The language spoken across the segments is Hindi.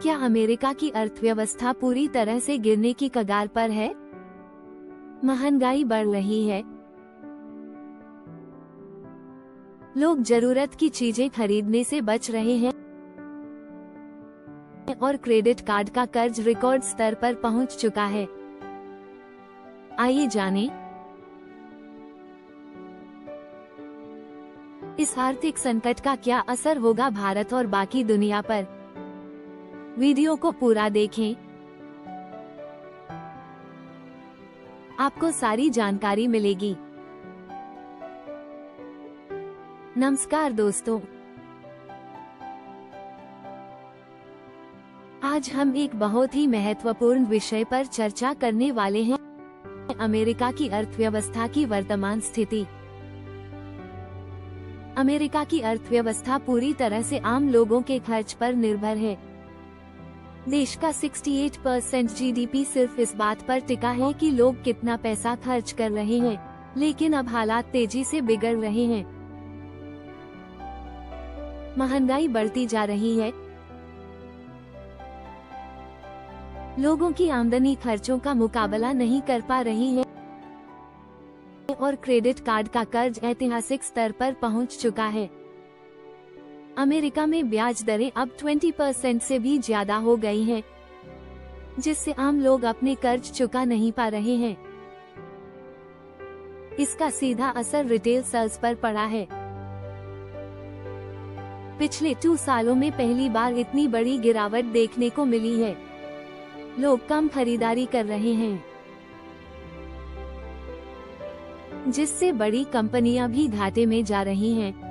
क्या अमेरिका की अर्थव्यवस्था पूरी तरह से गिरने की कगार पर है? महंगाई बढ़ रही है, लोग जरूरत की चीजें खरीदने से बच रहे हैं और क्रेडिट कार्ड का कर्ज रिकॉर्ड स्तर पर पहुंच चुका है। आइए जानें, इस आर्थिक संकट का क्या असर होगा भारत और बाकी दुनिया पर। वीडियो को पूरा देखें, आपको सारी जानकारी मिलेगी। नमस्कार दोस्तों, आज हम एक बहुत ही महत्वपूर्ण विषय पर चर्चा करने वाले हैं, अमेरिका की अर्थव्यवस्था की वर्तमान स्थिति। अमेरिका की अर्थव्यवस्था पूरी तरह से आम लोगों के खर्च पर निर्भर है। देश का 68% जीडीपी सिर्फ इस बात पर टिका है कि लोग कितना पैसा खर्च कर रहे हैं, लेकिन अब हालात तेजी से बिगड़ रहे हैं। महंगाई बढ़ती जा रही है, लोगों की आमदनी खर्चों का मुकाबला नहीं कर पा रही है और क्रेडिट कार्ड का कर्ज ऐतिहासिक स्तर पर पहुंच चुका है। अमेरिका में ब्याज दरें अब 20% से भी ज्यादा हो गई हैं, जिससे आम लोग अपने कर्ज चुका नहीं पा रहे हैं। इसका सीधा असर रिटेल सेल्स पर पड़ा है। पिछले 2 सालों में पहली बार इतनी बड़ी गिरावट देखने को मिली है। लोग कम खरीदारी कर रहे हैं, जिससे बड़ी कंपनियां भी घाटे में जा रही हैं।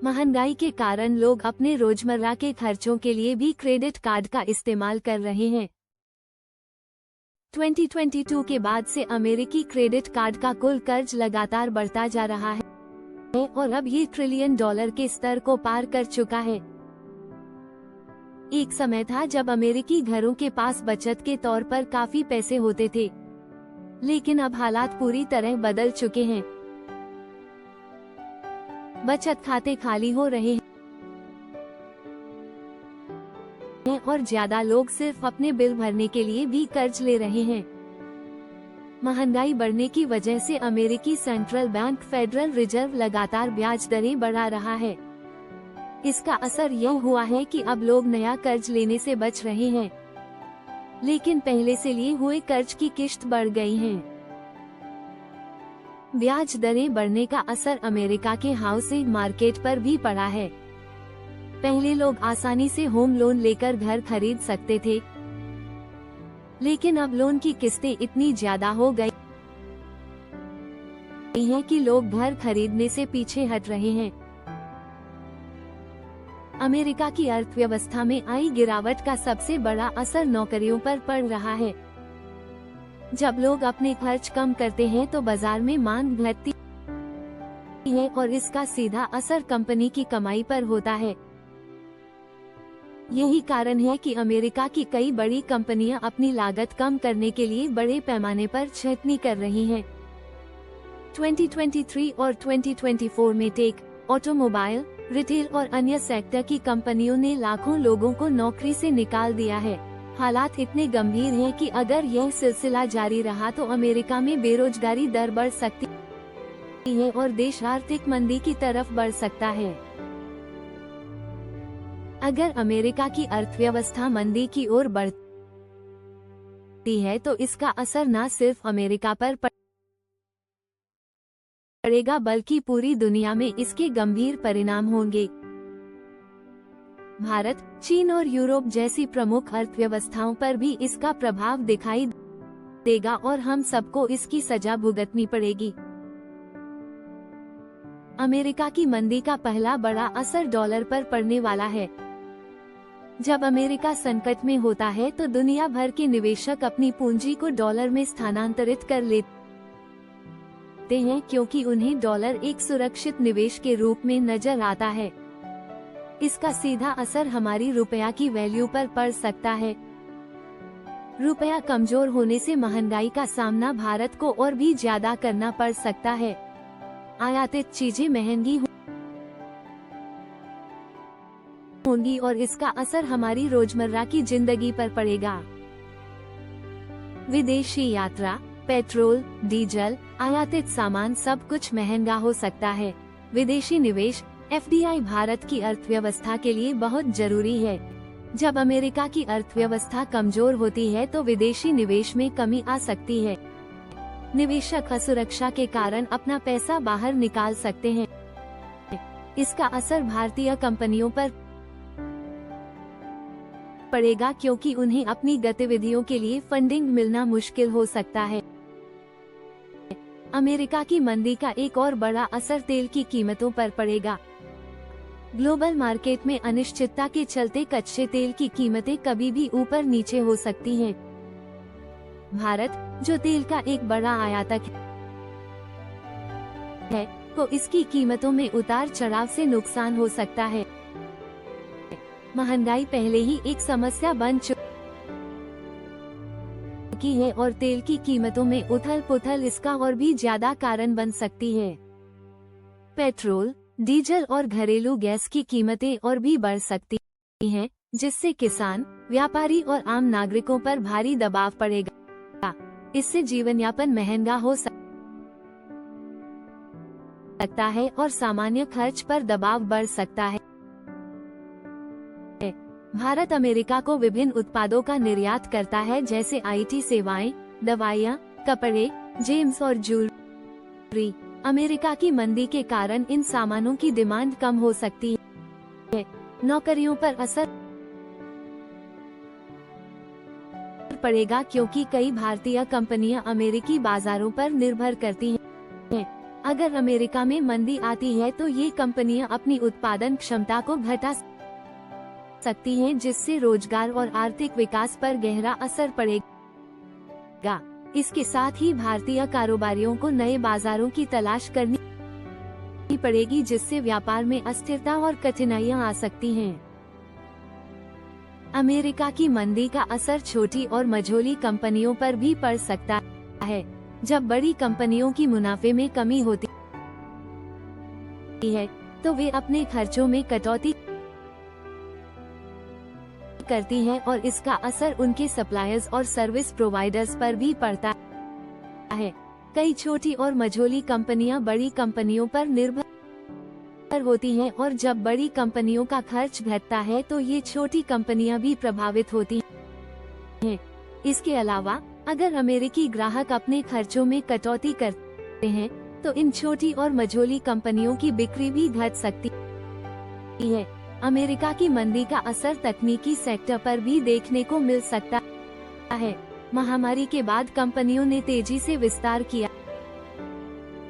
महंगाई के कारण लोग अपने रोजमर्रा के खर्चों के लिए भी क्रेडिट कार्ड का इस्तेमाल कर रहे हैं। 2022 के बाद से अमेरिकी क्रेडिट कार्ड का कुल कर्ज लगातार बढ़ता जा रहा है और अब ये $1 ट्रिलियन के स्तर को पार कर चुका है। एक समय था जब अमेरिकी घरों के पास बचत के तौर पर काफी पैसे होते थे, लेकिन अब हालात पूरी तरह बदल चुके हैं। बचत खाते खाली हो रहे हैं और ज्यादा लोग सिर्फ अपने बिल भरने के लिए भी कर्ज ले रहे हैं। महंगाई बढ़ने की वजह से अमेरिकी सेंट्रल बैंक फेडरल रिजर्व लगातार ब्याज दरें बढ़ा रहा है। इसका असर यह हुआ है कि अब लोग नया कर्ज लेने से बच रहे हैं, लेकिन पहले से लिए हुए कर्ज की किश्त बढ़ गई है। ब्याज दरें बढ़ने का असर अमेरिका के हाउसिंग मार्केट पर भी पड़ा है। पहले लोग आसानी से होम लोन लेकर घर खरीद सकते थे, लेकिन अब लोन की किस्तें इतनी ज्यादा हो गई हैं कि लोग घर खरीदने से पीछे हट रहे हैं। अमेरिका की अर्थव्यवस्था में आई गिरावट का सबसे बड़ा असर नौकरियों पर पड़ रहा है। जब लोग अपने खर्च कम करते हैं तो बाजार में मांग घटती है और इसका सीधा असर कंपनी की कमाई पर होता है। यही कारण है कि अमेरिका की कई बड़ी कंपनियां अपनी लागत कम करने के लिए बड़े पैमाने पर छंटनी कर रही हैं। 2023 और 2024 में टेक, ऑटोमोबाइल, रिटेल और अन्य सेक्टर की कंपनियों ने लाखों लोगों को नौकरी से निकाल दिया है। हालात इतने गंभीर हैं कि अगर यह सिलसिला जारी रहा तो अमेरिका में बेरोजगारी दर बढ़ सकती है और देश आर्थिक मंदी की तरफ बढ़ सकता है। अगर अमेरिका की अर्थव्यवस्था मंदी की ओर बढ़ती है तो इसका असर न सिर्फ अमेरिका पर पड़ेगा बल्कि पूरी दुनिया में इसके गंभीर परिणाम होंगे। भारत, चीन और यूरोप जैसी प्रमुख अर्थव्यवस्थाओं पर भी इसका प्रभाव दिखाई देगा और हम सबको इसकी सजा भुगतनी पड़ेगी। अमेरिका की मंदी का पहला बड़ा असर डॉलर पर पड़ने वाला है। जब अमेरिका संकट में होता है तो दुनिया भर के निवेशक अपनी पूंजी को डॉलर में स्थानांतरित कर लेते हैं, क्योंकि उन्हें डॉलर एक सुरक्षित निवेश के रूप में नजर आता है। इसका सीधा असर हमारी रुपया की वैल्यू पर पड़ सकता है। रुपया कमजोर होने से महंगाई का सामना भारत को और भी ज्यादा करना पड़ सकता है। आयातित चीजें महंगी होंगी और इसका असर हमारी रोजमर्रा की जिंदगी पर पड़ेगा। विदेशी यात्रा, पेट्रोल, डीजल, आयातित सामान सब कुछ महंगा हो सकता है। विदेशी निवेश FDI भारत की अर्थव्यवस्था के लिए बहुत जरूरी है। जब अमेरिका की अर्थव्यवस्था कमजोर होती है तो विदेशी निवेश में कमी आ सकती है। निवेशक असुरक्षा के कारण अपना पैसा बाहर निकाल सकते हैं। इसका असर भारतीय कंपनियों पर पड़ेगा क्योंकि उन्हें अपनी गतिविधियों के लिए फंडिंग मिलना मुश्किल हो सकता है। अमेरिका की मंदी का एक और बड़ा असर तेल की कीमतों पर पड़ेगा। ग्लोबल मार्केट में अनिश्चितता के चलते कच्चे तेल की कीमतें कभी भी ऊपर नीचे हो सकती हैं। भारत, जो तेल का एक बड़ा आयातक है, को इसकी कीमतों में उतार चढ़ाव से नुकसान हो सकता है। महंगाई पहले ही एक समस्या बन चुकी है और तेल की कीमतों में उथल पुथल इसका और भी ज्यादा कारण बन सकती है। पेट्रोल, डीजल और घरेलू गैस की कीमतें और भी बढ़ सकती हैं, जिससे किसान, व्यापारी और आम नागरिकों पर भारी दबाव पड़ेगा। इससे जीवन यापन महंगा हो सकता है और सामान्य खर्च पर दबाव बढ़ सकता है। भारत अमेरिका को विभिन्न उत्पादों का निर्यात करता है, जैसे IT सेवाएं, दवाइयाँ, कपड़े, जेम्स और ज्वेलरी। अमेरिका की मंदी के कारण इन सामानों की डिमांड कम हो सकती है। नौकरियों पर असर पड़ेगा क्योंकि कई भारतीय कंपनियां अमेरिकी बाजारों पर निर्भर करती हैं। अगर अमेरिका में मंदी आती है तो ये कंपनियां अपनी उत्पादन क्षमता को घटा सकती हैं, जिससे रोजगार और आर्थिक विकास पर गहरा असर पड़ेगा। इसके साथ ही भारतीय कारोबारियों को नए बाजारों की तलाश करनी पड़ेगी, जिससे व्यापार में अस्थिरता और कठिनाइयां आ सकती हैं। अमेरिका की मंदी का असर छोटी और मझोली कंपनियों पर भी पड़ सकता है। जब बड़ी कंपनियों की मुनाफे में कमी होती है तो वे अपने खर्चों में कटौती करती हैं और इसका असर उनके सप्लायर्स और सर्विस प्रोवाइडर्स पर भी पड़ता है। कई छोटी और मझोली कंपनियां बड़ी कंपनियों पर निर्भर होती हैं और जब बड़ी कंपनियों का खर्च घटता है तो ये छोटी कंपनियां भी प्रभावित होती हैं। इसके अलावा अगर अमेरिकी ग्राहक अपने खर्चों में कटौती करते हैं तो इन छोटी और मझोली कंपनियों की बिक्री भी घट सकती है। अमेरिका की मंदी का असर तकनीकी सेक्टर पर भी देखने को मिल सकता है। महामारी के बाद कंपनियों ने तेजी से विस्तार किया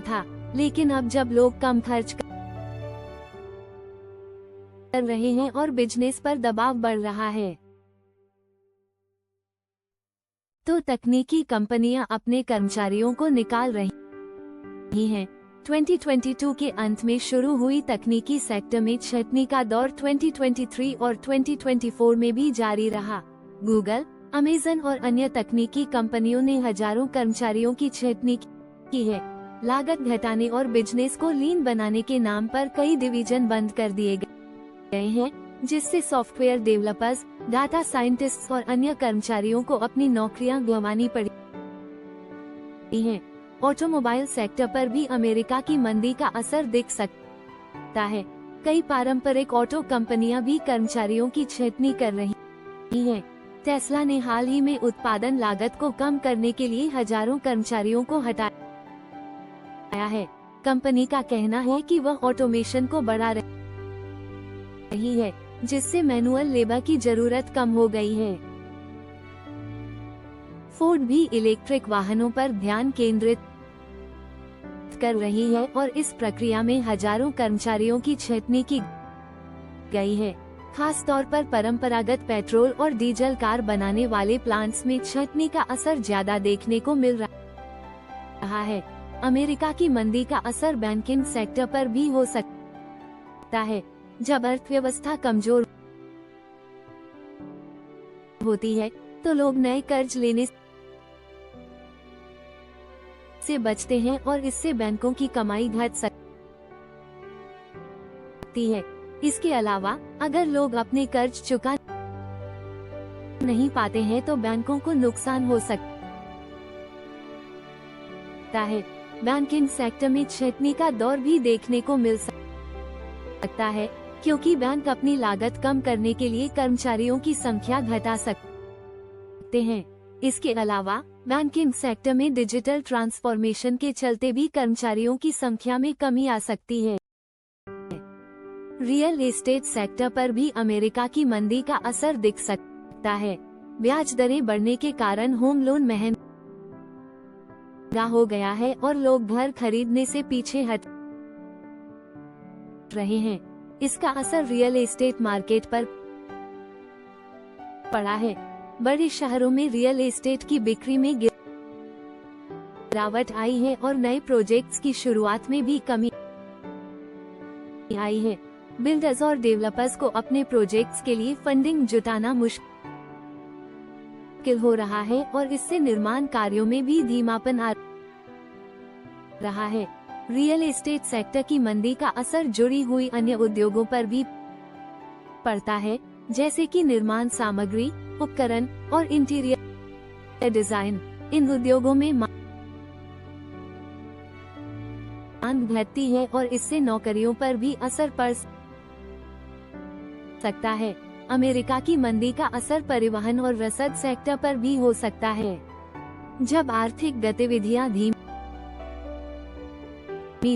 था, लेकिन अब जब लोग कम खर्च कर रहे हैं और बिजनेस पर दबाव बढ़ रहा है, तो तकनीकी कंपनियां अपने कर्मचारियों को निकाल रही हैं। 2022 के अंत में शुरू हुई तकनीकी सेक्टर में छंटनी का दौर 2023 और 2024 में भी जारी रहा। गूगल, अमेज़न और अन्य तकनीकी कंपनियों ने हजारों कर्मचारियों की छंटनी की है। लागत घटाने और बिजनेस को लीन बनाने के नाम पर कई डिवीजन बंद कर दिए गए हैं, जिससे सॉफ्टवेयर डेवलपर्स, डाटा साइंटिस्ट्स और अन्य कर्मचारियों को अपनी नौकरियां गंवानी पड़ी हैं। ऑटोमोबाइल सेक्टर पर भी अमेरिका की मंदी का असर दिख सकता है। कई पारंपरिक ऑटो कंपनियां भी कर्मचारियों की छंटनी कर रही हैं। टेस्ला ने हाल ही में उत्पादन लागत को कम करने के लिए हजारों कर्मचारियों को हटाया है। कंपनी का कहना है कि वह ऑटोमेशन को बढ़ा रही है, जिससे मैनुअल लेबर की जरूरत कम हो गई है। फोर्ड भी इलेक्ट्रिक वाहनों पर ध्यान केंद्रित कर रही है और इस प्रक्रिया में हजारों कर्मचारियों की छंटनी की गई है। खास तौर पर परंपरागत पेट्रोल और डीजल कार बनाने वाले प्लांट्स में छंटनी का असर ज्यादा देखने को मिल रहा है। अमेरिका की मंदी का असर बैंकिंग सेक्टर पर भी हो सकता है। जब अर्थव्यवस्था कमजोर होती है तो लोग नए कर्ज लेने से बचते हैं और इससे बैंकों की कमाई घट सकती है। इसके अलावा अगर लोग अपने कर्ज चुका नहीं पाते हैं तो बैंकों को नुकसान हो सकता है। बैंकिंग सेक्टर में छंटनी का दौर भी देखने को मिल सकता है, क्योंकि बैंक अपनी लागत कम करने के लिए कर्मचारियों की संख्या घटा सकते हैं। इसके अलावा बैंकिंग सेक्टर में डिजिटल ट्रांसफॉर्मेशन के चलते भी कर्मचारियों की संख्या में कमी आ सकती है। रियल एस्टेट सेक्टर पर भी अमेरिका की मंदी का असर दिख सकता है। ब्याज दरें बढ़ने के कारण होम लोन महंगा हो गया है और लोग घर खरीदने से पीछे हट रहे हैं। इसका असर रियल एस्टेट मार्केट पर पड़ा है। बड़े शहरों में रियल एस्टेट की बिक्री में गिरावट आई है और नए प्रोजेक्ट्स की शुरुआत में भी कमी आई है। बिल्डर्स और डेवलपर्स को अपने प्रोजेक्ट्स के लिए फंडिंग जुटाना मुश्किल हो रहा है और इससे निर्माण कार्यों में भी धीमापन आ रहा है। रियल एस्टेट सेक्टर की मंदी का असर जुड़ी हुई अन्य उद्योगों पर भी पड़ता है, जैसे कि निर्माण सामग्री, उपकरण और इंटीरियर डिजाइन। इन उद्योगों में मांग घटती है और इससे नौकरियों पर भी असर पड़ सकता है। अमेरिका की मंदी का असर परिवहन और रसद सेक्टर पर भी हो सकता है। जब आर्थिक गतिविधियां धीमी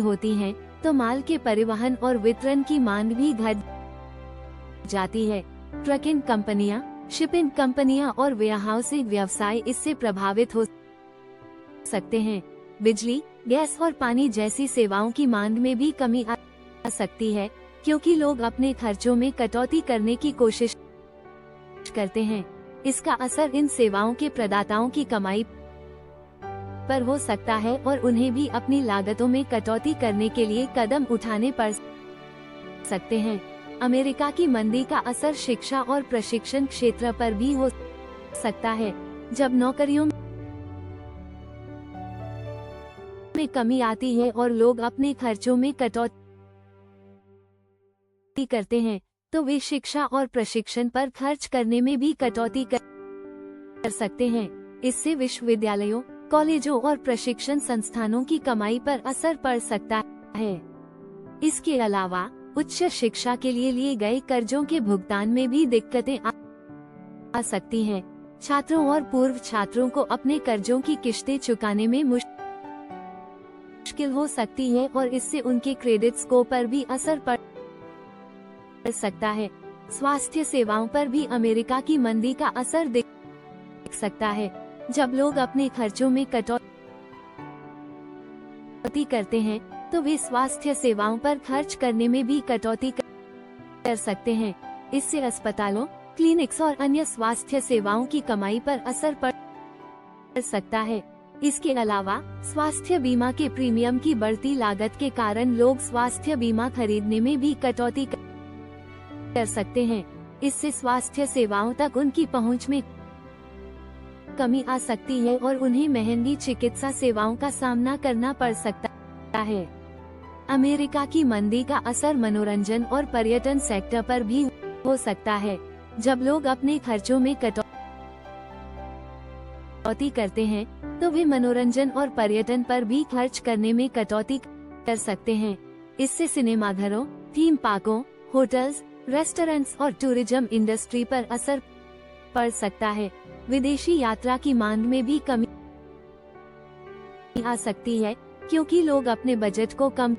होती हैं, तो माल के परिवहन और वितरण की मांग भी घट जाती है। ट्रकिंग कंपनियां, शिपिंग कंपनियां और वेयरहाउसिंग व्यवसाय इससे प्रभावित हो सकते हैं। बिजली, गैस और पानी जैसी सेवाओं की मांग में भी कमी आ सकती है, क्योंकि लोग अपने खर्चों में कटौती करने की कोशिश करते हैं। इसका असर इन सेवाओं के प्रदाताओं की कमाई पर हो सकता है और उन्हें भी अपनी लागतों में कटौती करने के लिए कदम उठाने पड़ सकते हैं। अमेरिका की मंदी का असर शिक्षा और प्रशिक्षण क्षेत्र पर भी हो सकता है। जब नौकरियों में कमी आती है और लोग अपने खर्चों में कटौती करते हैं, तो वे शिक्षा और प्रशिक्षण पर खर्च करने में भी कटौती कर सकते हैं। इससे विश्वविद्यालयों, कॉलेजों और प्रशिक्षण संस्थानों की कमाई पर असर पड़ सकता है। इसके अलावा उच्च शिक्षा के लिए गए कर्जों के भुगतान में भी दिक्कतें आ सकती हैं। छात्रों और पूर्व छात्रों को अपने कर्जों की किश्तें चुकाने में मुश्किल हो सकती है और इससे उनके क्रेडिट स्कोर पर भी असर पड़ सकता है। स्वास्थ्य सेवाओं पर भी अमेरिका की मंदी का असर दिख सकता है। जब लोग अपने खर्चों में कटौती करते हैं, तो वे स्वास्थ्य सेवाओं पर खर्च करने में भी कटौती कर सकते हैं। इससे अस्पतालों, क्लिनिक्स और अन्य स्वास्थ्य सेवाओं की कमाई पर असर पड़ सकता है। इसके अलावा स्वास्थ्य बीमा के प्रीमियम की बढ़ती लागत के कारण लोग स्वास्थ्य बीमा खरीदने में भी कटौती कर सकते हैं। इससे स्वास्थ्य सेवाओं तक उनकी पहुंच में कमी आ सकती है और उन्हें महंगी चिकित्सा सेवाओं का सामना करना पड़ सकता है। अमेरिका की मंदी का असर मनोरंजन और पर्यटन सेक्टर पर भी हो सकता है। जब लोग अपने खर्चों में कटौती करते हैं, तो वे मनोरंजन और पर्यटन पर भी खर्च करने में कटौती कर सकते हैं। इससे सिनेमाघरों, थीम पार्कों, होटल्स, रेस्टोरेंट्स और टूरिज्म इंडस्ट्री पर असर पड़ सकता है। विदेशी यात्रा की मांग में भी कमी आ सकती है, क्योंकि लोग अपने बजट को कम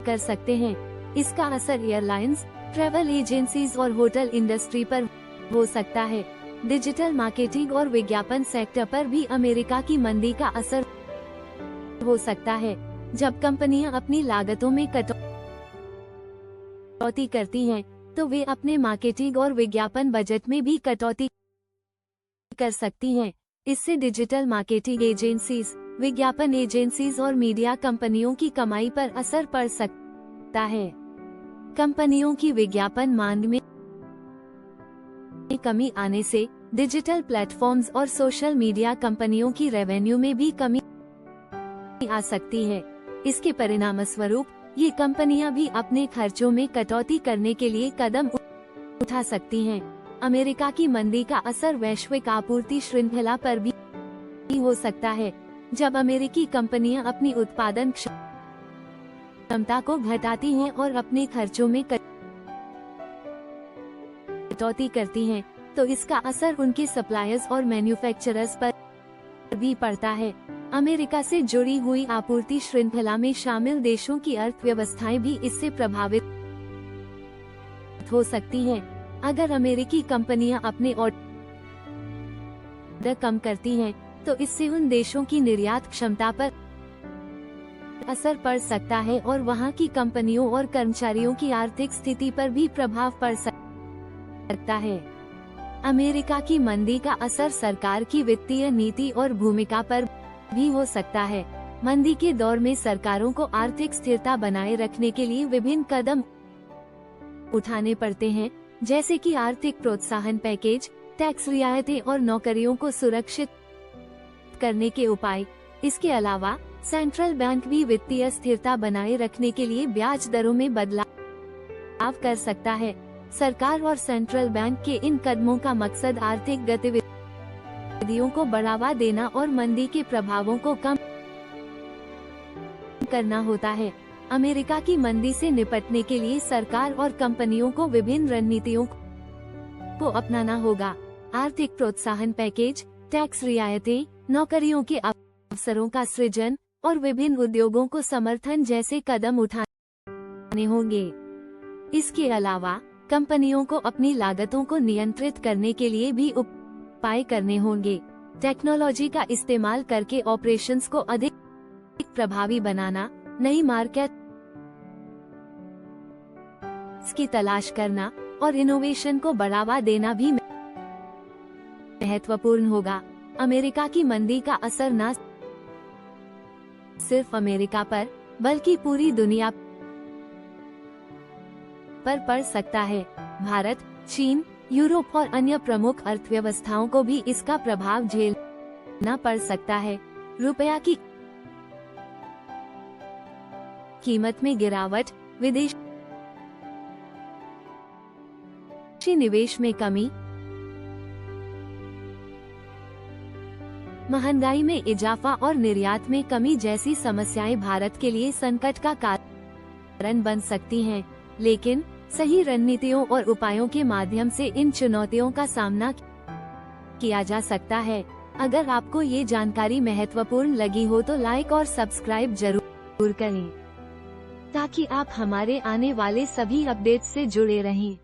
कर सकते हैं। इसका असर एयरलाइंस, ट्रैवल एजेंसीज और होटल इंडस्ट्री पर हो सकता है। डिजिटल मार्केटिंग और विज्ञापन सेक्टर पर भी अमेरिका की मंदी का असर हो सकता है। जब कंपनियां अपनी लागतों में कटौती करती हैं, तो वे अपने मार्केटिंग और विज्ञापन बजट में भी कटौती कर सकती हैं। इससे डिजिटल मार्केटिंग एजेंसीज, विज्ञापन एजेंसीज और मीडिया कंपनियों की कमाई पर असर पड़ सकता है। कंपनियों की विज्ञापन मांग में कमी आने से डिजिटल प्लेटफॉर्म्स और सोशल मीडिया कंपनियों की रेवेन्यू में भी कमी आ सकती है। इसके परिणामस्वरूप ये कंपनियां भी अपने खर्चों में कटौती करने के लिए कदम उठा सकती हैं। अमेरिका की मंदी का असर वैश्विक आपूर्ति श्रृंखला पर भी हो सकता है। जब अमेरिकी कंपनियां अपनी उत्पादन क्षमता को घटाती हैं और अपने खर्चों में कटौती करती हैं, तो इसका असर उनके सप्लायर्स और मैन्युफैक्चरर्स पर भी पड़ता है। अमेरिका से जुड़ी हुई आपूर्ति श्रृंखला में शामिल देशों की अर्थव्यवस्थाएं भी इससे प्रभावित हो सकती हैं। अगर अमेरिकी कंपनियां अपने ऑर्डर कम करती हैं, तो इससे उन देशों की निर्यात क्षमता पर असर पड़ सकता है और वहां की कंपनियों और कर्मचारियों की आर्थिक स्थिति पर भी प्रभाव पड़ सकता है। अमेरिका की मंदी का असर सरकार की वित्तीय नीति और भूमिका पर भी हो सकता है। मंदी के दौर में सरकारों को आर्थिक स्थिरता बनाए रखने के लिए विभिन्न कदम उठाने पड़ते हैं, जैसे कि आर्थिक प्रोत्साहन पैकेज, टैक्स रियायतें और नौकरियों को सुरक्षित करने के उपाय। इसके अलावा सेंट्रल बैंक भी वित्तीय स्थिरता बनाए रखने के लिए ब्याज दरों में बदलाव कर सकता है। सरकार और सेंट्रल बैंक के इन कदमों का मकसद आर्थिक गतिविधियों को बढ़ावा देना और मंदी के प्रभावों को कम करना होता है। अमेरिका की मंदी से निपटने के लिए सरकार और कंपनियों को विभिन्न रणनीतियों को अपनाना होगा। आर्थिक प्रोत्साहन पैकेज, टैक्स रियायतें, नौकरियों के अवसरों का सृजन और विभिन्न उद्योगों को समर्थन जैसे कदम उठाने होंगे। इसके अलावा कंपनियों को अपनी लागतों को नियंत्रित करने के लिए भी उपाय करने होंगे। टेक्नोलॉजी का इस्तेमाल करके ऑपरेशंस को अधिक प्रभावी बनाना, नई मार्केट की तलाश करना और इनोवेशन को बढ़ावा देना भी महत्वपूर्ण होगा। अमेरिका की मंदी का असर न सिर्फ अमेरिका पर बल्कि पूरी दुनिया पर पड़ सकता है। भारत, चीन, यूरोप और अन्य प्रमुख अर्थव्यवस्थाओं को भी इसका प्रभाव झेलना पड़ सकता है। रुपया की कीमत में गिरावट, विदेशी निवेश में कमी, महंगाई में इजाफा और निर्यात में कमी जैसी समस्याएं भारत के लिए संकट का कारण बन सकती हैं। लेकिन सही रणनीतियों और उपायों के माध्यम से इन चुनौतियों का सामना किया जा सकता है। अगर आपको ये जानकारी महत्वपूर्ण लगी हो तो लाइक और सब्सक्राइब जरूर करें, ताकि आप हमारे आने वाले सभी अपडेट्स से जुड़े रहें।